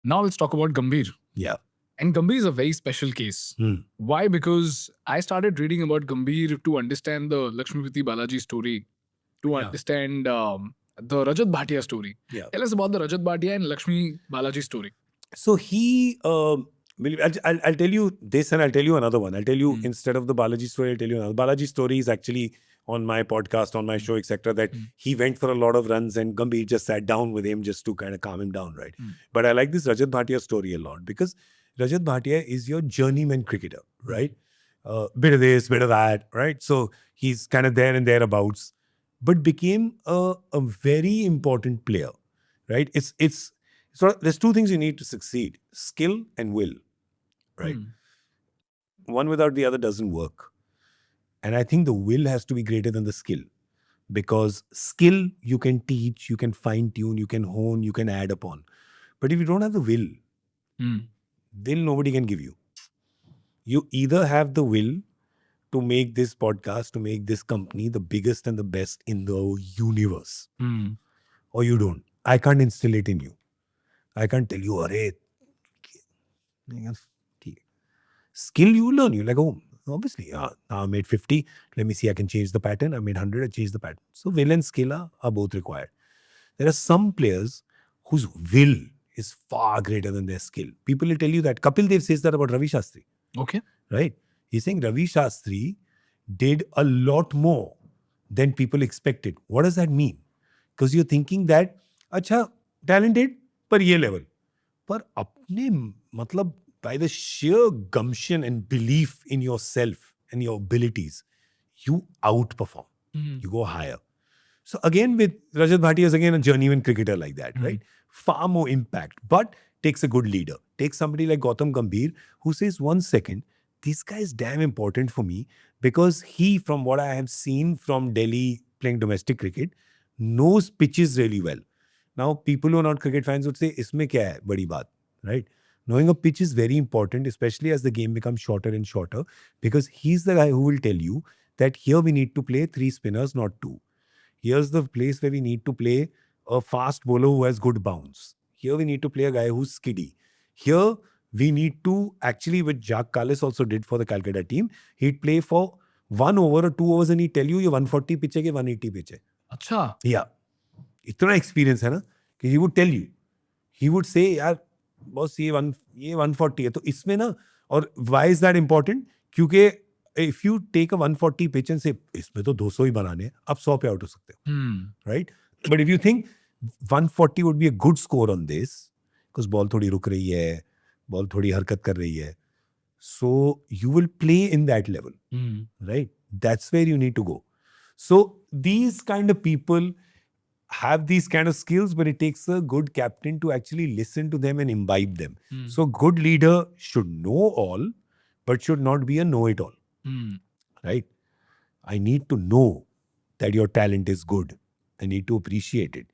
Now let's talk about Gambhir. Yeah. And Gambhir is a very special case. Why? Because I started reading about Gambhir to understand the Lakshmipati Balaji story, to understand the Rajat Bhatia story. Yeah. Tell us about the Rajat Bhatia and Lakshmi Balaji story. So he, I'll tell you this and I'll tell you another one. I'll tell you, instead of the Balaji story, I'll tell you another. Balaji story is actually on my podcast, on my show, etc. That he went for a lot of runs and Gambhir just sat down with him just to kind of calm him down, right? But I like this Rajat Bhatia story a lot because Rajat Bhatia is your journeyman cricketer, right? Bit of this, bit of that, right? So he's kind of there and thereabouts, but became a very important player, right? So there's two things you need to succeed: skill and will, right? One without the other doesn't work. And I think the will has to be greater than the skill, because skill you can teach, you can fine tune, you can hone, you can add upon. But if you don't have the will, nobody can give you. You either have the will to make this podcast, to make this company the biggest and the best in the universe, or you don't. I can't instill it in you. I can't tell you, Arey, skill you learn. You're like, oh, obviously, now I made 50. Let me see, I can change the pattern. I made 100, I changed the pattern. So will and skill are both required. There are some players whose will is far greater than their skill. People will tell you that. Kapil Dev says that about Ravi Shastri. Okay. Right? He's saying Ravi Shastri did a lot more than people expected. What does that mean? Because you're thinking that, acha, talented, पर ये level. पर अपने मतलब by the sheer gumption and belief in yourself and your abilities, you outperform. You go higher. So again with Rajat Bhatia is again a journeyman cricketer like that, right? Far more impact, but takes a good leader. Takes somebody like Gautam Gambhir who says, 1 second, this guy is damn important for me because he, from what I have seen from Delhi playing domestic cricket, knows pitches really well. Now, people who are not cricket fans would say, isme kya hai badi baat, right? Knowing a pitch is very important, especially as the game becomes shorter and shorter, because he's the guy who will tell you that here we need to play 3 spinners, not 2. Here's the place where we need to play a fast bowler who has good bounce. Here we need to play a guy who's skiddy. Here we need to, actually, which Jack Kallis also did for the Calcutta team, he'd play for 1 over or 2 overs and he'd tell you, ye 140 pitch hai, 180 pitch hai. Acha. Yeah. इतना experience है ना कि he would tell you, he would say, यार boss ये 140 है तो इसमें ना, और why is that important? क्योंकि if you take a 140 pitch and say इसमें तो 200 ही बनाने हैं, आप 100 पे आउट हो सकते हो, right? But if you think 140 would be a good score on this, because ball थोड़ी रुक रही है, बॉल थोड़ी हरकत कर रही है, so you will play in that level, right? That's where you need to go. So these kind of people have these kind of skills, but it takes a good captain to actually listen to them and imbibe them. So good leader should know all, but should not be a know-it-all. Right? I need to know that your talent is good. I need to appreciate it.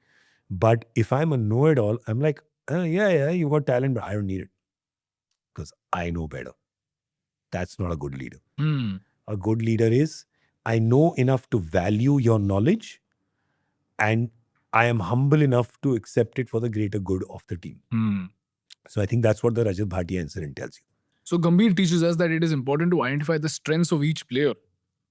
But if I'm a know-it-all, I'm like, yeah, you got talent, but I don't need it. Because I know better. That's not a good leader. A good leader is, I know enough to value your knowledge, and I am humble enough to accept it for the greater good of the team. So I think that's what the Rajat Bhatia incident tells you. So Gambhir teaches us that it is important to identify the strengths of each player,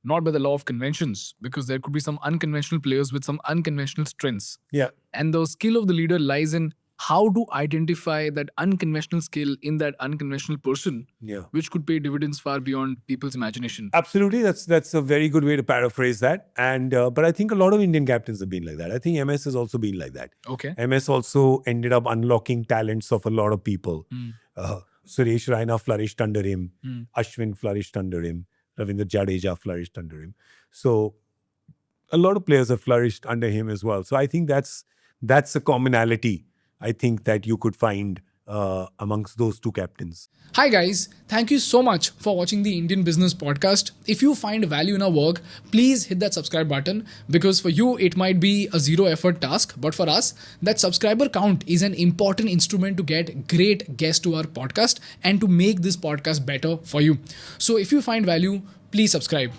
not by the law of conventions, because there could be some unconventional players with some unconventional strengths. Yeah. And the skill of the leader lies in how to identify that unconventional skill in that unconventional person, which could pay dividends far beyond people's imagination. Absolutely. That's a very good way to paraphrase that. And but I think a lot of Indian captains have been like that. I think MS has also been like that. Okay. MS also ended up unlocking talents of a lot of people. Suresh Raina flourished under him. Ashwin flourished under him. Ravindra Jadeja flourished under him. So a lot of players have flourished under him as well. So I think that's a commonality, I think, that you could find amongst those two captains. Hi guys, thank you so much for watching the Indian Business Podcast. If you find value in our work, please hit that subscribe button, because for you it might be a zero effort task, but for us that subscriber count is an important instrument to get great guests to our podcast and to make this podcast better for you. So if you find value, please subscribe.